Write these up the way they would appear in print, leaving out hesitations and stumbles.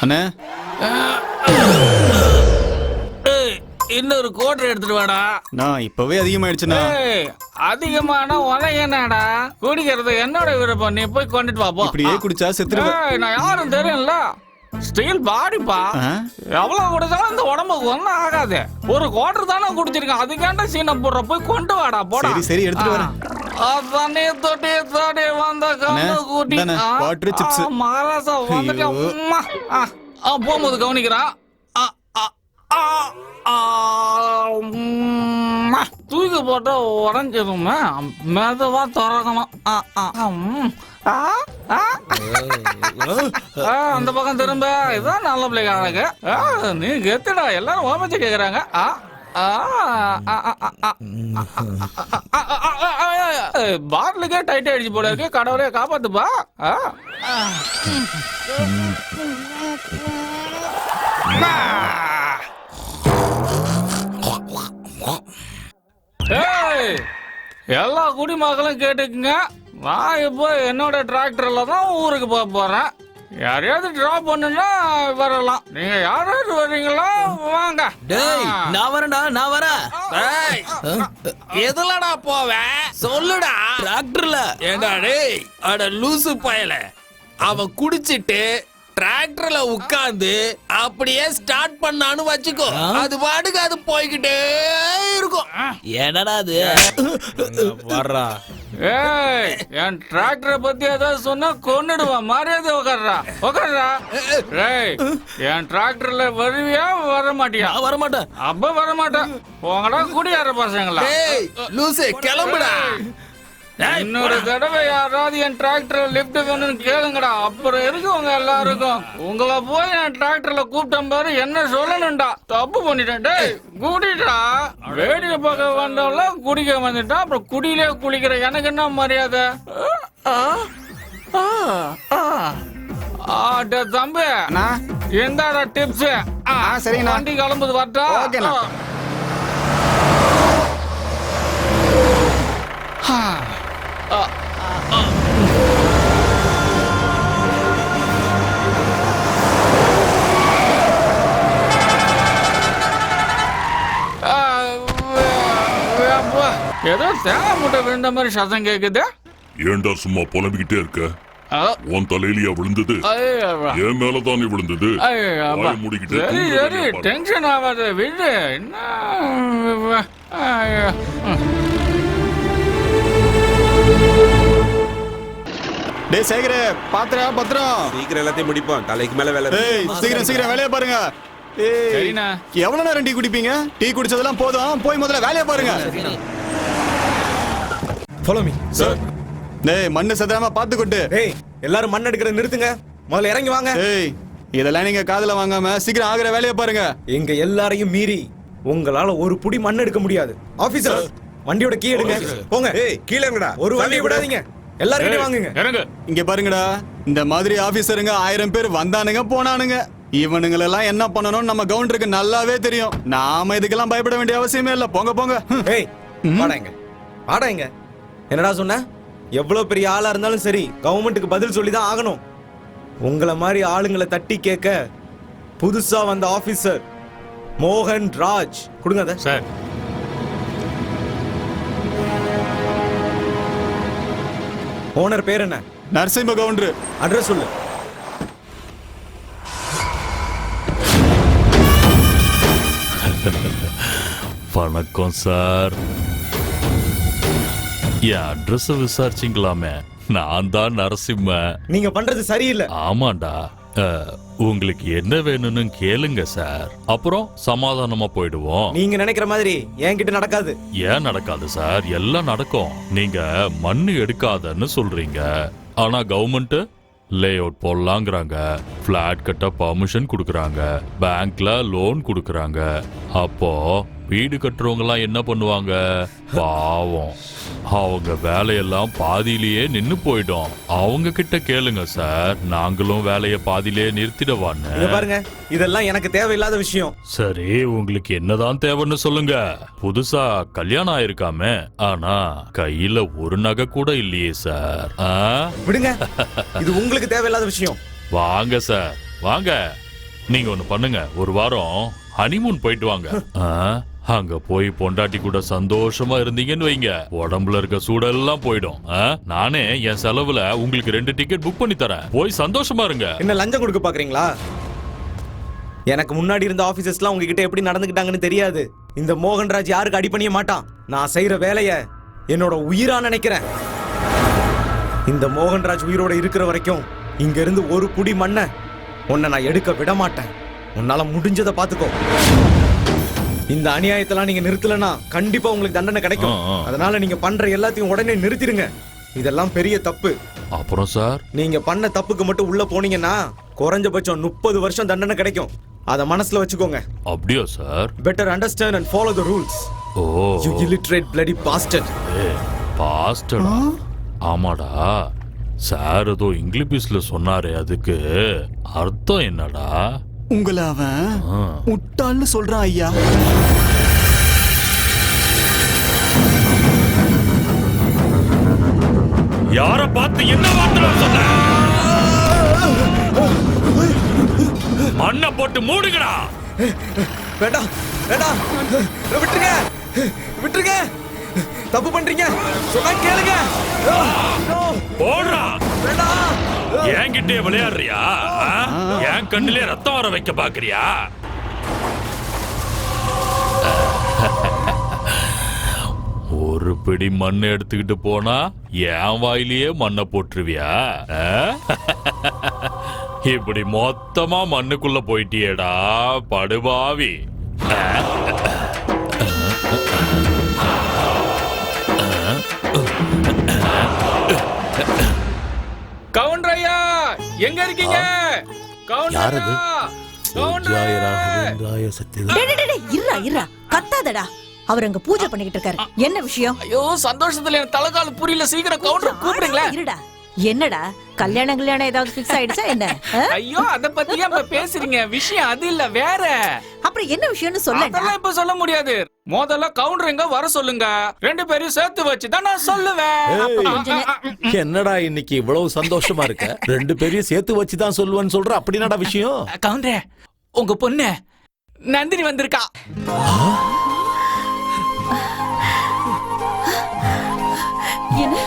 அண்ணே இன்னொரு கோட்டை எடுத்துட்டு வாடா. நான் இப்பவே அதிகமாயிடுச்சுண்ணா. அதிகமான உனக்கு என்னடா? குடிக்கிறது என்னோட விருப்பம், நீ போய் கொண்டுட்டு வா போ. இப்படியே குடிச்சா செத்துருவேன். நான் யாரும் தெரியும்ல, ஸ்டீல் பாடிப்பா. எவ்வளவு குடிச்சாலும் இந்த உடம்புக்கு ஒன்னும் ஆகாது. ஒரு குவார்டர் தானே குடிச்சிருக்கேன், அதுக்காண்ட சீனை போடுற, போய் கொண்டு வாடா போடா. சரி சரி எடுத்துட்டு வரேன். தண்ணி தொட்டி தொட்டி வந்த கண்ணு கூட்டி வாட்டர் சிப்ஸ் மகாராசா வந்துட்டு போகும்போது கவனிக்கிறான். தூக்கி போட்டா உடஞ்சிருமே, மெதுவா திறக்கணும். அந்த பக்கம் திரும்ப, இதான் நல்ல பிள்ளைங்க அழகு. நீ கெத்துடா, எல்லாரும் ஓமச்சு கேக்குறாங்க. பாட்டிலுக்கே டைட் அடிச்சு போல இருக்கு, கடவுளே காப்பாத்துப்பா. எல்லா குடிமக்களும் கேட்டுக்குங்க, நான் இப்போ என்னோட டிராக்டர்ல தான் ஊருக்கு போக போறேன். யாரையாவது டிராப் பண்ணுன்னா வரலாம். நீங்க யாராவது வர்றீங்களா? வாங்க. நான் வரேன்டா, நான் வரேன். எதுலடா போவேன் சொல்லுடா. டிராக்டர்ல. ஏண்டா டேய், அட லூசு பயல, அவன் குடிச்சிட்டு டிராக்டர்ல உட்கார்ந்து அப்படியே ஸ்டார்ட் பண்ணான்னு வச்சுக்கோ, அது பாட்டுக்கு அது போய்கிட்டே இருக்கும். என்னடா அது? வர்றா. ஏய், என் டிராக்டரை பத்தி ஏதாவது சொன்னா கொன்னுடுவா. மரியாதை உட்கார்றா, உட்கார்றா. ஏய், என் டிராக்டர்ல வருவியா வர மாட்டியா? வர மாட்டேன். அப்ப வர மாட்டேன். போங்கடா குடியார பசங்களா. லூசு கிளம்புடா. இன்னொரு தடவை யாராவது என் டிராக்டர் லிப்ட் வேணும்னு கேளுங்கடா, அப்புறம் இருக்கு உங்க எல்லாருக்கும். உங்களை போய் என் டிராக்டர்ல கூப்பிட்டேன் பாரு, என்ன சொல்லணும்டா? தப்பு பண்ணிட்டேன். டேய் குடிடா. வேடிக்கை பார்க்க வந்தவங்கள குடிக்க வந்துட்டா, அப்புறம் குடியிலே குளிக்கிற எனக்கு என்ன மரியாதை? தம்பி எந்தாடா டிப்ஸ்? சரிங்கண்ணா. வண்டி கிளம்புது வரட்டா? ஏதோ தேங்காய் மூட்டை விழுந்த மாதிரி சத்தம் கேக்குது. ஏண்டா சும்மா புலம்பிக்கிட்டே இருக்க? உன் தலையிலயா விழுந்தது? என் மேலதானே விழுந்தது. சரி டென்ஷன் ஆகாத, விடு. டேய் சேகரே, பாத்திரா பத்திரம். சீக்கிரம் எல்லாத்தையும் முடிப்போம், தலைக்கு மேல வேலை. சீக்கிரம் சீக்கிரம் வேலையை பாருங்க. எவ்வளவு நேரம் டீ குடிப்பீங்க? டீ குடிச்சதெல்லாம் போதும், போய் முதல்ல வேலையை பாருங்க. Follow me sir. டேய் மண்ணு சதாம பாத்து கொட்டு. டேய் எல்லாரும் மண் எடுக்கிறத நிறுத்துங்க, முதல்ல இறங்கி வாங்க. டேய் இதெல்லாம் நீங்க காதுல வாங்காம சீக்கிரம் ஆகுற வேலையை பாருங்க. எங்க எல்லாரையும் மீறி உங்களால ஒரு புடி மண் எடுக்க முடியாது. ஆபீசர் வண்டியோட கீ எடுங்க, போங்க. ஏய் கீழ இறங்குடா, ஒரு வண்டியை விடாதீங்க, எல்லாரும் வாங்குங்க. இங்க பாருங்கடா, இந்த மாதிரி ஆபீசருங்க 1000 பேர் வந்தானுங்க போனானுங்க. இவனுங்களெல்லாம் என்ன பண்ணணும் நம்ம கவுண்டருக்கு நல்லாவே தெரியும். நாம இதுக்கெல்லாம் பயப்பட வேண்டிய அவசியமே இல்ல. போங்க போங்க. ஏய் வாடாங்க வாடாங்க. என்னடா சொன்ன? எவ்வளவு பெரிய ஆளா இருந்தாலும் சரி, கவர்மெண்ட்டுக்கு பதில் சொல்லி தான் ஆகணும். உங்களை மாதிரி ஆளுங்களை தட்டி கேட்க புதுசா வந்த ஆபீசர் மோகன் ராஜ். கொடுங்க அத. சார் ஓனர் பேர் என்ன? நரசிம்ம கவுண்டர். அட்ரஸ் சொல்லு. வணக்கம் சார். என் அட்ரஸ் விசாரிச்சிங்களாமே? நான் தான் நரசிம்ம. நீங்க பண்றது சரியில்லை. ஆமாண்டா. உங்களுக்கு என்ன வேணும்னு கேளுங்க சார், அப்புறம் சமாதானமா போயிடுவோம். நீங்க நினைக்கிற மாதிரி என்கிட்ட நடக்காது. ஏன் நடக்காது சார்? எல்லாம் நடக்கும். நீங்க மண்ணு எடுக்காதன்னு சொல்றீங்க, ஆனா கவர்மெண்ட் லே அவுட் போடலாங்கிறாங்க, பிளாட் கட்ட பர்மிஷன் கொடுக்கறாங்க, பேங்க்ல லோன் கொடுக்கறாங்க. அப்போ வீடு கட்டுறவங்க எல்லாம் என்ன பண்ணுவாங்க? பாவம், அவங்க வேலையெல்லாம் பாதியிலேயே நின்னு போயிடும். அவங்க கிட்ட கேளுங்க சார், நாங்களும் வேலைய பாதியிலேயே நிறுத்திடுவான்னு. பாருங்க, இதெல்லாம் எனக்கு தேவையில்லாத விஷயம். சரி, உங்களுக்கு என்னதான் தேவைன்னு சொல்லுங்க. புதுசா கல்யாணம் ஆயிருக்காமே, ஆனா கையில ஒரு நகை கூட இல்லையே சார். விடுங்க, இது உங்களுக்கு தேவையில்லாத விஷயம். வாங்க சார் வாங்க, நீங்க ஒண்ணு பண்ணுங்க, ஒரு வாரம் ஹனிமூன் போயிட்டு வாங்க. அங்க போய் பொண்டாட்டி கூட சந்தோஷமா இருந்தீங்கன்னு வைங்க, உடம்புல இருக்க சூடெல்லாம் போயிடும். நானே என் செலவுல உங்களுக்கு 2 டிக்கெட் புக் பண்ணி தரேன், போய் சந்தோஷமா இருங்க. என்ன லஞ்சம் கொடுக்க பாக்குறீங்களா? எனக்கு முன்னாடி இருந்த ஆபீசர்ஸ்லாம் உங்ககிட்ட எப்படி நடந்துக்கிட்டாங்கன்னு தெரியாது. இந்த மோகன்ராஜ் யாருக்கு அடிபணிய மாட்டான். நான் செய்யற வேலைய என்னோட உயிரா நினைக்கிறேன். இந்த மோகன்ராஜ் உயிரோட இருக்கிற வரைக்கும் இங்க இருந்து ஒரு புடி மண்ணை உன்னை நான் எடுக்க விட மாட்டேன். உன்னால முடிஞ்சதை பாத்துக்கோ. இந்த அநியாயத்தெல்லாம் நீங்க நிறுத்தலனா கண்டிப்பா உங்களுக்கு தண்டனை கிடைக்கும். அதனால நீங்க பண்ற எல்லாத்தையும் உடனே நிறுத்திடுங்க. இதெல்லாம் பெரிய தப்பு. அப்புறம் சார், நீங்க பண்ண தப்புக்கு மட்டும் உள்ள போனீங்கன்னா குறைஞ்சபட்சம் 30 வருஷம் தண்டனை கிடைக்கும். அத மனசுல வச்சுக்கோங்க. அப்படியா sir? Better understand and follow the rules. Oh, you illiterate bloody bastard. பாஸ்டர்டா? ஆமாடா, சார் ஏதோ இங்கிலீஷ்ல சொன்னாரே, அதுக்கு அர்த்தம் என்னடா? உங்களை அவன் முட்டாள்னு சொல்றான் ஐயா. யார பார்த்து என்ன வார்த்தை சொன்ன? மண்ணை போட்டு மூடுங்கடா. வேண்டாம் வேண்டாம், விட்டுருங்க விட்டுருங்க. தப்பு பண்றீங்க, சொன்னா கேளுங்க. போடுறா. வேண்டாம். என்கிட்டே விளையாடுறியா? என் கண்ணிலே ரத்தம் வர வைக்க பாக்குறியா? ஒரு பிடி மண்ணை எடுத்துக்கிட்டு போனா என் வாயிலேயே மண்ணை போட்டுருவியா? இப்படி மொத்தமா மண்ணுக்குள்ள போயிட்டியேடா படுபாவி. கவுண்டரையா எங்க இருக்கீங்க? கவுண்டரையா, கவுண்டரையா. இருடா கத்தாதடா. அவர் அங்க பூஜை பண்ணிக்கிட்டு இருக்காரு. என்ன விஷயம்? ஐயோ, சந்தோஷத்துல எனக்கு தலைகால புரியல. சீக்கிரம் கவுண்டர் கூப்பிடுங்களே. இருடா. என்னடா கல்யாணம் ஏதாவது ஃபிக்ஸ் ஆயிடுச்சா என்ன? ஐயோ, அத பத்தியா இப்ப பேசுறீங்க? விஷயம் அது இல்ல, வேற. அப்புறம் என்ன விஷயம்னு சொல்ல? அதெல்லாம் இப்ப சொல்ல முடியாது. முதல்ல கவுண்டர் எங்க வர சொல்லுங்க. 2 பேரையும் சேர்த்து வச்சுதான் நான் சொல்லுவேன். என்னடா இன்னைக்கு இவ்வளவு சந்தோஷமா இருக்க? 2 பேரையும் சேர்த்து வச்சுதான் சொல்லுவேன்னு சொல்ற, அப்படினாடா விஷயம்? கவுண்டரே, உங்க பொண்ணு நந்தினி வந்திருக்கா. என்ன?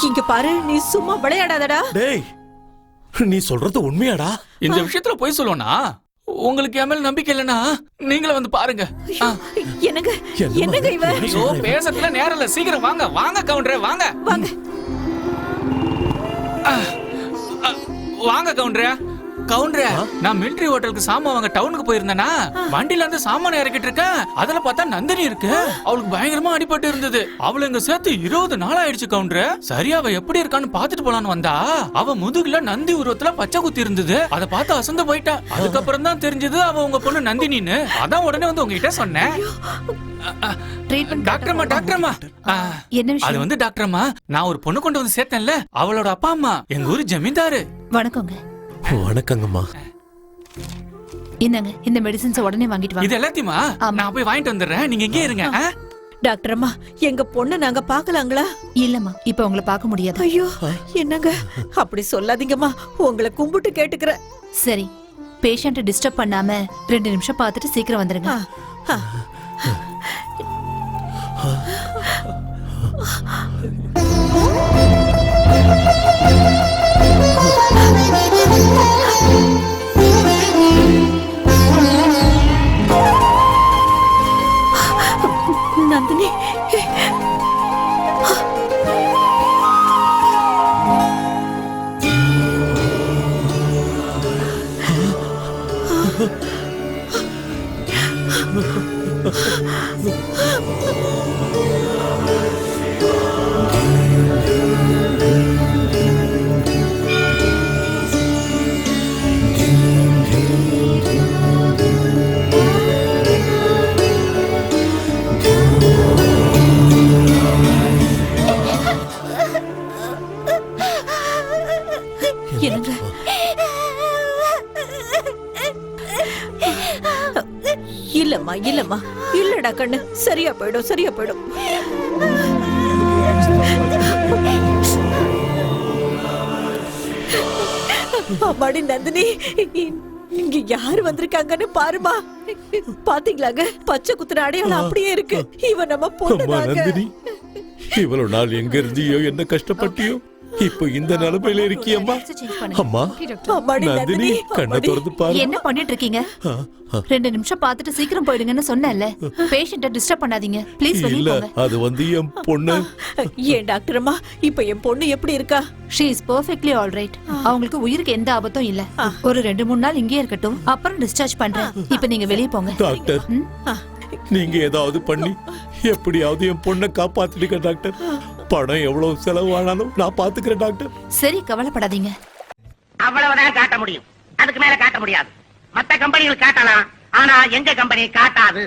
இங்க பாரு, நீ சும்மா விளையாடாதடா. டேய், நீ சொல்றது உண்மையாடா? இந்த விஷயத்துல போய் சொல்லுவனா? உங்களுக்கு என் மேல நம்பிக்கை இல்லனா நீங்களே வந்து பாருங்க. என்னங்க என்னங்க இவ? ஐயோ, பேசத்துல நேரம் இல்ல. சீக்கிரம் வாங்க வாங்க கவுண்டரே, வாங்க வாங்க வாங்க கவுண்டரே. கவுண்டரே, நான் மிலிட்டரி ஹோட்டலுக்கு சாமான் வாங்க டவுனுக்கு போயிருந்தேனா, வண்டில இருந்து சாமான இறக்கிட்டு இருக்கேன். அதுல பார்த்தா நந்தினி இருக்கு. அவளுக்கு பயங்கரமா அடிபட்டு இருந்தது. அவளை இங்க சேர்த்து 20 நாள் ஆயிடுச்சு கவுண்டரே. சரியா அவ எப்படி இருக்கான்னு பாத்துட்டு போலான்னு வந்தா, அவ முதுகுல நந்தி உருவத்துல பச்சை குத்தி இருந்தது. அதை பார்த்து அசந்து போயிட்டா. அதுக்கப்புறம் தான் தெரிஞ்சது அவ உங்க பொண்ணு நந்தினின்னு. அதான் உடனே வந்து உங்ககிட்ட சொன்னேன். டாக்டர்மா டாக்டர்மா, அது வந்து டாக்டர்மா, நான் ஒரு பொண்ணு கொண்டு வந்து சேர்த்தேன்ல, அவளோட அப்பா அம்மா எங்க ஊரு ஜமீன்தாரு. வணக்கங்க. வணக்கங்கம்மா. என்னங்க இந்த மெடிசின்ஸ் உடனே வாங்கிட்டு வாங்க. இது எல்லாத்தையுமா நான் போய் வாங்கிட்டு வந்துடுறேன். நீங்க எங்கே இருங்க. டாக்டர் அம்மா, எங்க பொண்ணு நாங்க பாக்கலாங்களா? இல்லம்மா, இப்ப உங்களை பார்க்க முடியாது. ஐயோ, என்னங்க அப்படி சொல்லாதீங்கம்மா, உங்களை கும்பிட்டு கேட்டுக்கிறேன். சரி, பேஷண்ட்டை டிஸ்டர்ப் பண்ணாம 2 நிமிஷம் பார்த்துட்டு சீக்கிரம் வந்துருங்க. நந்தினி, என்னங்க? இல்லம்மா இல்லம்மா, இல்லடா கண்ணு, சரியா போயிடும் சரியா போயிடும். அம்மாடி நந்தினி, இங்க யாரு வந்திருக்காங்கன்னு பாருமா. பாத்தீங்களாங்க, பச்சை குத்துற அடையாளம் அப்படியே இருக்கு. இவன் நம்ம அம்மா பொண்ணுதாங்க. நந்தினி, இவ்வளவு நாள் எங்க இருந்தியோ, என்ன கஷ்டப்பட்டியோ, இப்போ இந்த நிலைமையில இருக்கியம்மா. அம்மா அம்மாடி நந்தினி, நந்தினி, கண்ணை அம்மாடி. திறந்து பாரு. என்ன பண்ணிட்டு இருக்கீங்க? 2 நிமிஷம் பார்த்துட்டு சீக்கிரம் போயிடுங்கன்னு சொன்னேன்ல. பேஷண்ட்ட டிஸ்டர்ப் பண்ணாதீங்க ப்ளீஸ். வெளிய இல்ல, போங்க. அது வந்து என் பொண்ணு. ஏன் டாக்டர் அம்மா, இப்ப என் பொண்ணு எப்படி இருக்கா? She is perfectly alright. அவங்களுக்கு உயிருக்கு எந்த ஆபத்தும் இல்ல. ஒரு 2-3 நாள் இங்கே இருக்கட்டும், அப்புறம் டிஸ்சார்ஜ் பண்றேன். இப்போ நீங்க வெளிய போங்க. டாக்டர், நீங்க ஏதாவது பண்ணி எப்படியாவது என் பொண்ணை காப்பாத்திடுங்க டாக்டர். பணம் எவ்வளவு செலவானாலும் நான் பாத்துக்கிறேன் டாக்டர். சரி, கவலைப்படாதீங்க. அவ்வளவுதான் காட்ட முடியும், அதுக்கு மேல காட்ட முடியாது. மத்த கம்பெனிகள் காட்டலாம், ஆனா எங்க கம்பெனி காட்டாது.